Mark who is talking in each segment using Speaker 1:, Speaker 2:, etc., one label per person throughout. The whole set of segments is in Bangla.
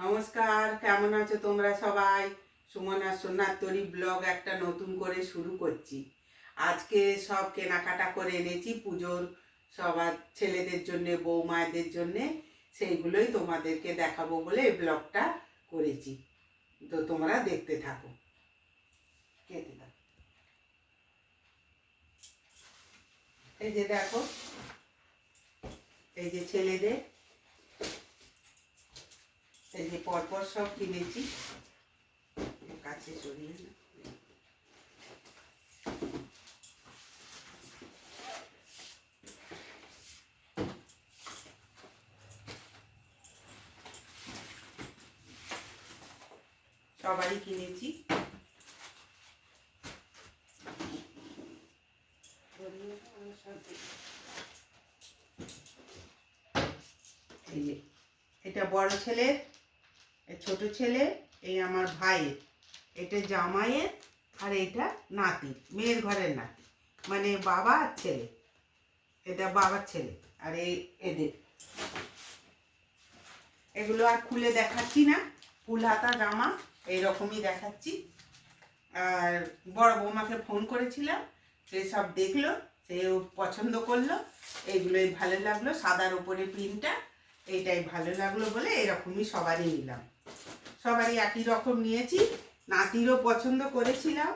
Speaker 1: নমস্কার, কেমন আছো তোমরা সবাই? সুমনা সোনার ব্লগ একটা নতুন করে শুরু করছি। আজকে সব কেনাকাটা করে এনেছি পুজোর, সবার ছেলেদের জন্যে, বৌমায়েদের জন্যে। সেইগুলোই তোমাদেরকে দেখাবো বলে এই ব্লগটা করেছি। তো তোমরা দেখতে থাকো। কেটে দাও। এই যে দেখো, এই যে ছেলেদের, এই যে পরপর সব কিনেছি। কাছে সরিয়ে না। সবারই কিনেছি। এই যে এটা বড় ছেলের, ছোট ছেলে, এই আমার ভাইয়ের, এটা জামাইয়ের, আর এটা নাতি, মেয়ের ঘরের নাতি, মানে বাবা আর ছেলে। এটা বাবার ছেলে। আর এই এদের, এগুলো আর খুলে দেখাচ্ছি না, ফুল হাতা জামা এইরকমই দেখাচ্ছি। আর বড় বৌমাকে ফোন করেছিলাম, সে সব দেখলো, সেও পছন্দ করলো। এইগুলোই ভালো লাগলো, সাদার উপরে প্রিন্টটা, এইটাই ভালো লাগলো বলে এরকমই সবারই নিলাম। সবারই একই রকম নিয়েছি। নাতিরও পছন্দ করেছিলাম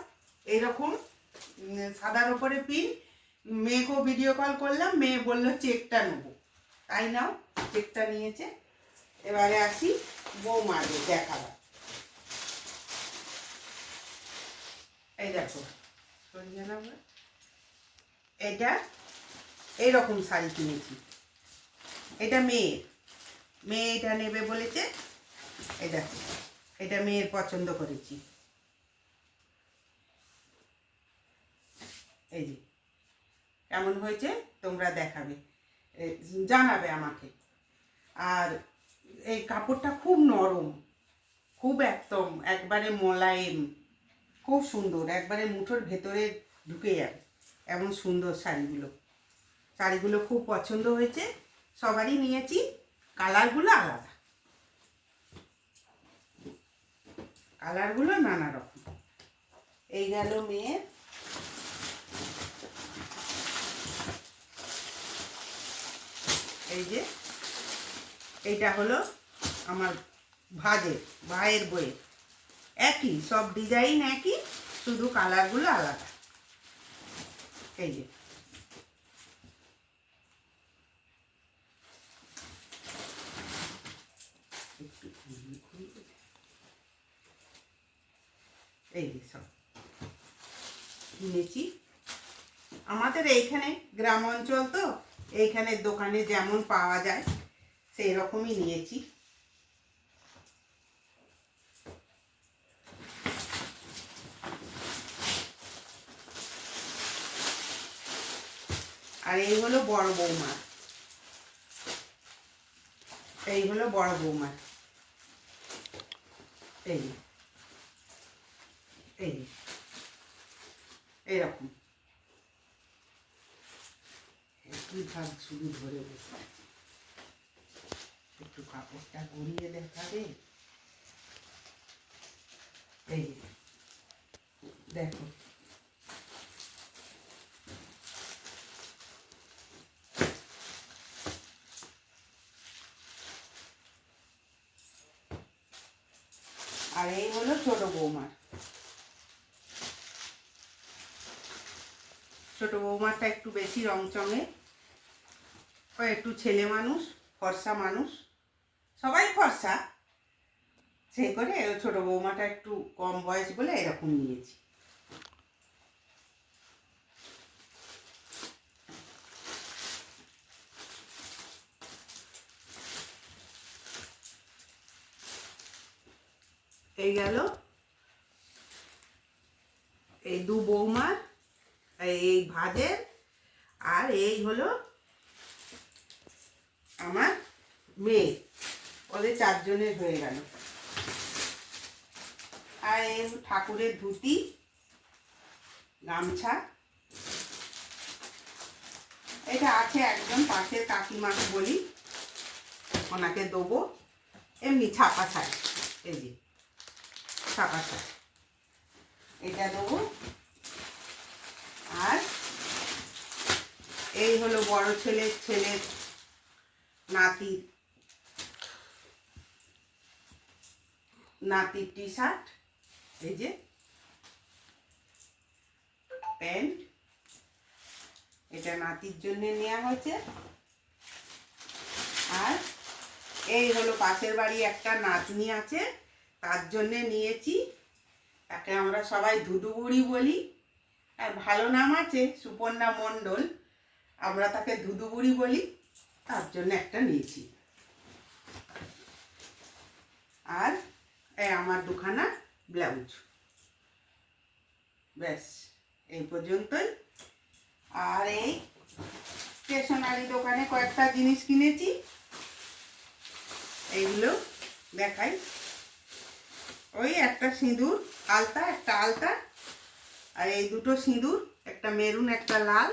Speaker 1: এইরকম সাদার ওপরে প্রিন্ট। মেয়েকেও ভিডিও কল করলাম, মেয়ে বললো চেকটা নেবো, তাই নাও, চেকটা নিয়েছে। এবারে আসি বৌমাদের দেখাবো। এই দেখো, এটা এইরকম শাড়ি কিনেছি। এটা মেয়ের, মেয়ে এটা নেবে বলেছে। এই দেখো, এটা মেয়ের পছন্দ করেছি। এই যে কেমন হয়েছে তোমরা দেখাবে, জানাবে আমাকে। আর এই কাপড়টা খুব নরম, খুব একদম একবারে মোলায়েম, খুব সুন্দর, একবারে মুঠোর ভেতরে ঢুকে যাবে এমন সুন্দর শাড়িগুলো। শাড়িগুলো খুব পছন্দ হয়েছে, সবারই নিয়েছি। কালারগুলো আলাদা, কালারগুলো নানা রকম। এই গেল মেয়ের। এই যে এইটা হলো আমার ভাইয়ের বইয়ের, একই সব ডিজাইন একই, শুধু কালারগুলো আলাদা। এই যে এই যে সব কিনেছি। আমাদের এইখানে গ্রাম অঞ্চল তো, এইখানে দোকানে যেমন পাওয়া যায় সেই রকমই নিয়েছি। আর এই হলো বড় বৌমার, এই হলো বড় বৌমার। এই এই এইরকম একই ভাগ শুধু ধরে বসে আছে। একটু কাপড়টা গড়িয়ে দেখাবে। এই দেখো, আর এই হলো ছোট বৌমার। ছোট বৌমারটা একটু বেশি রংচঙে, ও একটু ছেলে মানুষ, ফর্সা মানুষ, সবাই ফর্সা, সেই করে ছোট বৌমাটা একটু কম বয়স বলে এরকম নিয়েছি। এই গেল এই দু বৌমার, এই ভাজের। আর এই হলো আমার মেয়ে, ওদের চারজনের হয়ে গেল। আর এই ঠাকুরের ধুতি, গামছা, এটা আছে একজন পাশের কাকিমাকে বলি, ওনাকে দেবো। এমনি ছাপা শাড়ি, এই যে ছাপা শাড়ি এটা দেবো। আর এই হলো বড় ছেলের নাতির টি শার্ট, এই যে প্যান্ট, এটা নাতির জন্য নেওয়া হয়েছে। আর এই হলো পাশের বাড়ি একটা নাতনি আছে, তার জন্যে নিয়েছি। তাকে আমরা সবাই ধুধুবুড়ি বলি, আর ভালো নাম আছে সুপর্ণা মণ্ডল, আমরা তাকে ধুধুবুড়ি বলি, তার জন্য একটা নিয়েছি। আর এই আমার দুখানা ব্লাউজ, ব্যাস এই পর্যন্তই। আর এই স্টেশনারি দোকানে কয়েকটা জিনিস কিনেছি, এইগুলো দেখাই। ওই একটা সিঁদুর আলতা, একটা আলতা, আর এই দুটো সিঁদুর, একটা মেরুন একটা লাল,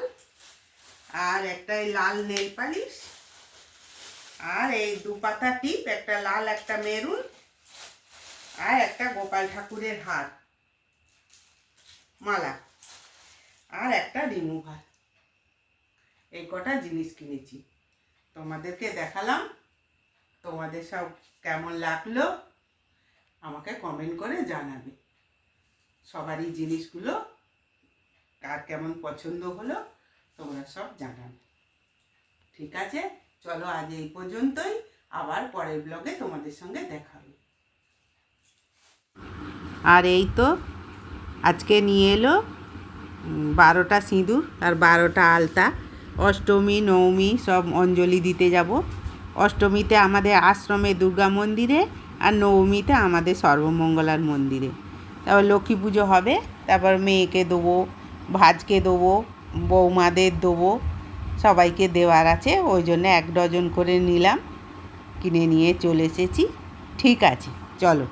Speaker 1: আর একটা এই লাল নেল পালিশ, আর এই দুপাতা টিপ, একটা লাল একটা মেরুন, আর একটা গোপাল ঠাকুরের হার মালা, আর একটা রিমুভার। এই কটা জিনিস কিনেছি, তোমাদেরকে দেখালাম। তোমাদের সব কেমন লাগলো আমাকে কমেন্ট করে জানাবে। সবারই জিনিসগুলো কার কেমন পছন্দ হলো তোমরা সব জানাবে। ঠিক আছে, চলো আজ এই পর্যন্তই, আবার পরের ব্লগে তোমাদের সঙ্গে দেখা হবে। আর এই তো আজকে নিয়ে এলো 12টা সিঁদুর আর 12টা আলতা। অষ্টমী নবমী সব অঞ্জলি দিতে যাব। অষ্টমীতে আমাদের আশ্রমে দুর্গা মন্দিরে, আর নবমীতে আমাদের সর্বমঙ্গলার মন্দিরে। তারপর লক্ষ্মী পুজো হবে, তারপর মেয়েকে দেবো, ভাজকে দেবো, বৌমাদের দেবো, সবাইকে দেওয়ার আছে, ওই জন্য 1 ডজন করে নিলাম, কিনে নিয়ে চলে এসেছি। ঠিক আছে, চলো।